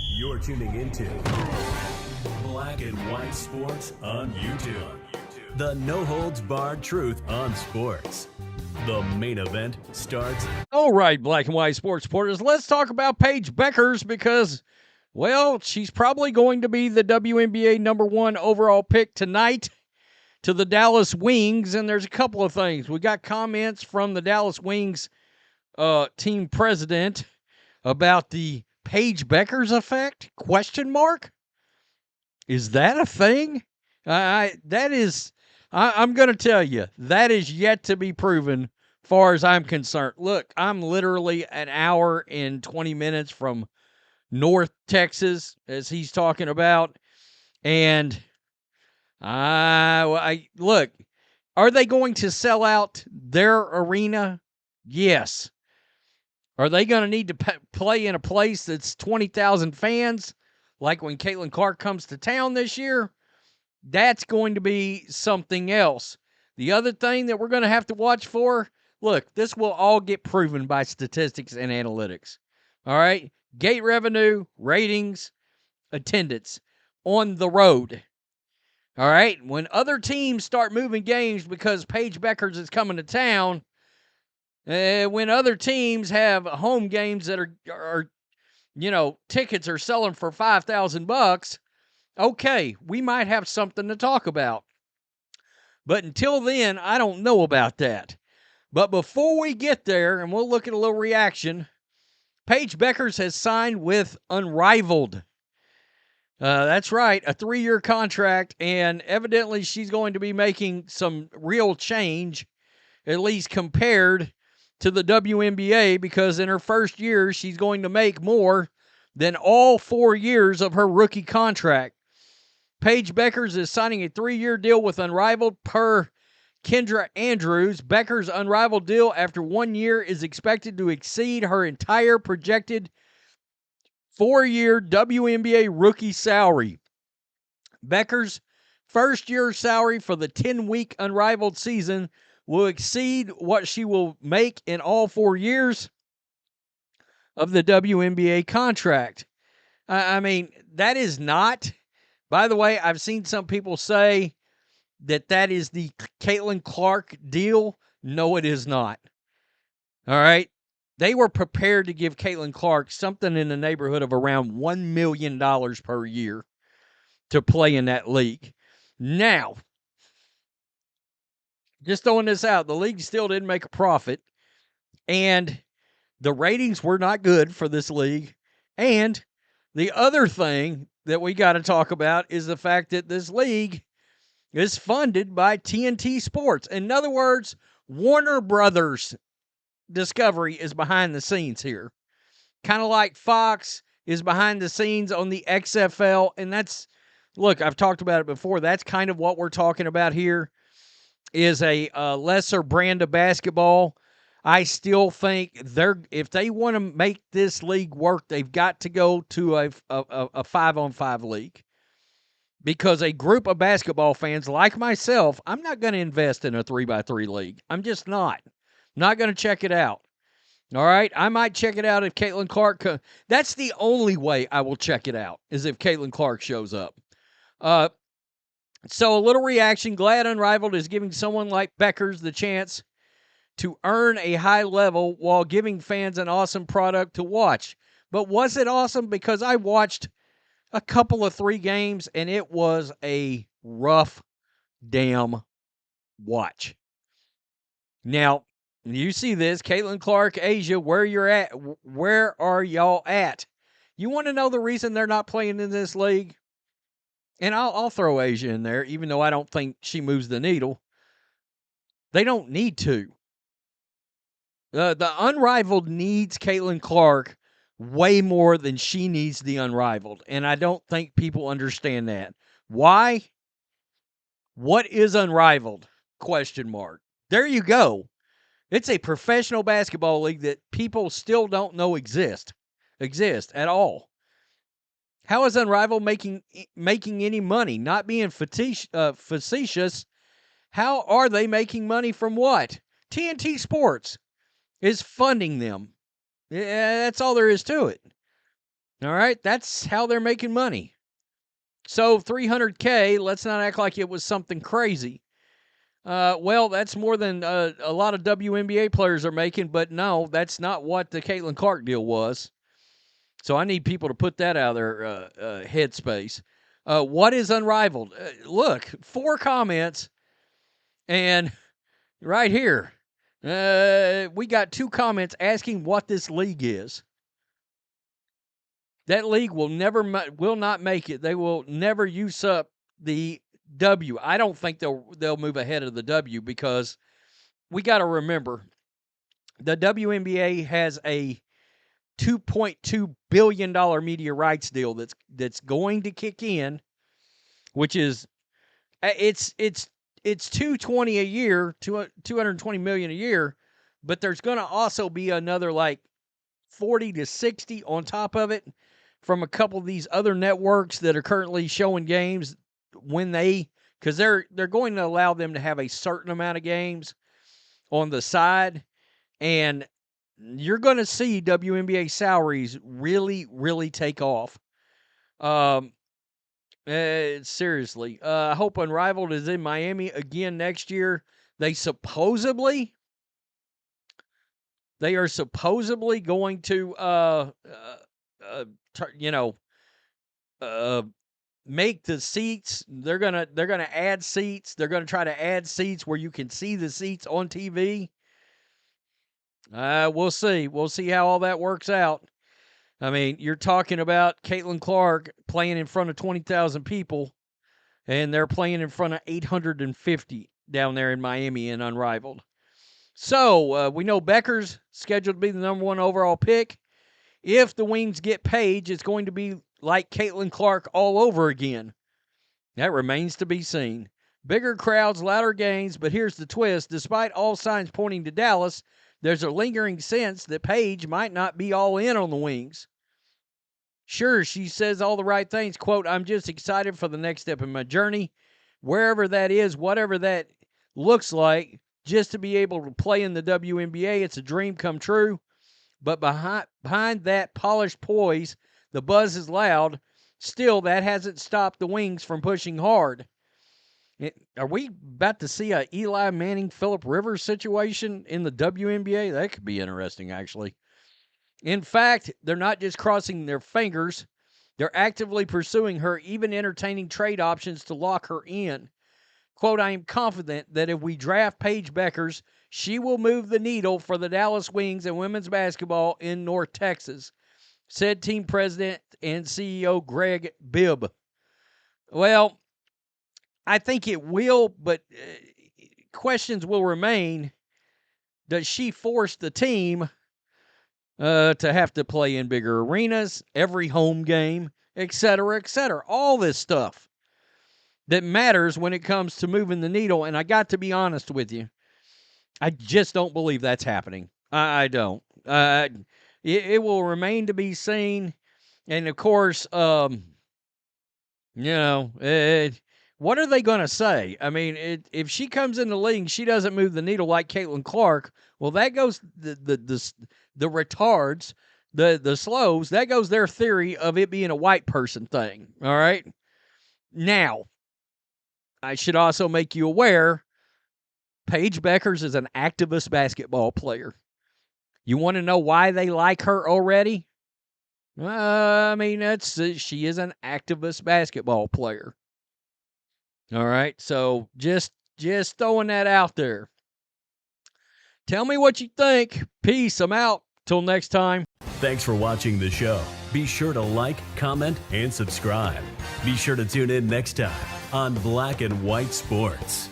You're tuning into Black and White Sports on YouTube. The no-holds-barred truth on sports. The main event starts. All right, Black and White Sports supporters, let's talk about Paige Bueckers because, well, she's probably going to be the WNBA #1 overall pick tonight to the Dallas Wings, and there's a couple of things. We got comments from the Dallas Wings team president about the Paige Bueckers effect? Question mark? Is that a thing? I'm going to tell you, that is yet to be proven far as I'm concerned. Look, I'm literally an hour and 20 minutes from North Texas, as he's talking about, and look, are they going to sell out their arena? Yes. Are they going to need to play in a place that's 20,000 fans, like when Caitlin Clark comes to town this year? That's going to be something else. The other thing that we're going to have to watch for, look, this will all get proven by statistics and analytics. All right? Gate revenue, ratings, attendance on the road. All right? When other teams start moving games because Paige Bueckers is coming to town, when other teams have home games that are tickets are selling for $5,000, okay, we might have something to talk about. But until then, I don't know about that. But before we get there, and we'll look at a little reaction, Paige Bueckers has signed with Unrivaled. That's right, a 3-year contract, and evidently she's going to be making some real change, at least compared to the WNBA, because in her first year, she's going to make more than all 4 years of her rookie contract. Paige Bueckers is signing a 3-year deal with Unrivaled per Kendra Andrews. Bueckers' Unrivaled deal after 1 year is expected to exceed her entire projected 4-year WNBA rookie salary. Bueckers' first-year salary for the 10-week Unrivaled season will exceed what she will make in all 4 years of the WNBA contract. I mean, that is not... By the way, I've seen some people say that is the Caitlin Clark deal. No, it is not. All right? They were prepared to give Caitlin Clark something in the neighborhood of around $1 million per year to play in that league. Now, just throwing this out, the league still didn't make a profit, and the ratings were not good for this league. And the other thing that we got to talk about is the fact that this league is funded by TNT Sports. In other words, Warner Brothers Discovery is behind the scenes here. Kind of like Fox is behind the scenes on the XFL. And that's, look, I've talked about it before. That's kind of what we're talking about here, is a lesser brand of basketball. I still think if they want to make this league work, they've got to go to a 5-on-5 league. Because a group of basketball fans like myself, I'm not going to invest in a 3x3 league. I'm just not. Not going to check it out. All right? I might check it out if Caitlin Clark that's the only way I will check it out, is if Caitlin Clark shows up. So a little reaction. Glad Unrivaled is giving someone like Bueckers the chance to earn a high level while giving fans an awesome product to watch. But was it awesome? Because I watched a couple of 3 games, and it was a rough damn watch. Now, you see this, Caitlin Clark, Asia, where you're at. Where are y'all at? You want to know the reason they're not playing in this league? And I'll throw Asia in there, even though I don't think she moves the needle. They don't need to. The Unrivaled needs Caitlin Clark way more than she needs the Unrivaled. And I don't think people understand that. Why? What is Unrivaled? Question mark. There you go. It's a professional basketball league that people still don't know exist at all. How is Unrivaled making any money? Not being facetious. How are they making money from what? TNT Sports is funding them. Yeah, that's all there is to it. All right, that's how they're making money. So $300K, let's not act like it was something crazy. Well, that's more than a lot of WNBA players are making, but no, that's not what the Caitlin Clark deal was. So I need people to put that out of their headspace. What is Unrivaled? Look, 4 comments, and right here, we got 2 comments asking what this league is. That league will not make it. They will never usurp the W. I don't think they'll move ahead of the W because we got to remember the WNBA has a $2.2 billion media rights deal that's going to kick in, which is it's $220 a year, $220 million a year, but there's going to also be another like 40 to 60 on top of it from a couple of these other networks that are currently showing games because they're going to allow them to have a certain amount of games on the side, and you're going to see WNBA salaries really, really take off. Seriously. I hope Unrivaled is in Miami again next year. They are supposedly going to make the seats. They're gonna add seats. They're gonna try to add seats where you can see the seats on TV. We'll see. We'll see how all that works out. I mean, you're talking about Caitlin Clark playing in front of 20,000 people, and they're playing in front of 850 down there in Miami in Unrivaled. So, we know Bueckers scheduled to be the number 1 overall pick. If the Wings get Paige, it's going to be like Caitlin Clark all over again. That remains to be seen. Bigger crowds, louder games, but here's the twist. Despite all signs pointing to Dallas, there's a lingering sense that Paige might not be all in on the Wings. Sure, she says all the right things. Quote, I'm just excited for the next step in my journey. Wherever that is, whatever that looks like, just to be able to play in the WNBA, it's a dream come true. But behind that polished poise, the buzz is loud. Still, that hasn't stopped the Wings from pushing hard. Are we about to see a Eli Manning, Phillip Rivers situation in the WNBA? That could be interesting, actually. In fact, they're not just crossing their fingers. They're actively pursuing her, even entertaining trade options to lock her in. Quote, I am confident that if we draft Paige Bueckers, she will move the needle for the Dallas Wings and women's basketball in North Texas, said team president and CEO Greg Bibb. Well, I think it will, but questions will remain. Does she force the team to have to play in bigger arenas, every home game, et cetera, all this stuff that matters when it comes to moving the needle? And I got to be honest with you, I just don't believe that's happening. I don't. It will remain to be seen. And, of course, what are they going to say? I mean, if she comes in the league and she doesn't move the needle like Caitlin Clark, well, that goes the retards, the slows, that goes their theory of it being a white person thing, all right? Now, I should also make you aware, Paige Bueckers is an activist basketball player. You want to know why they like her already? I mean, she is an activist basketball player. All right, so just throwing that out there. Tell me what you think. Peace. I'm out. Till next time. Thanks for watching the show. Be sure to like, comment, and subscribe. Be sure to tune in next time on Black and White Sports.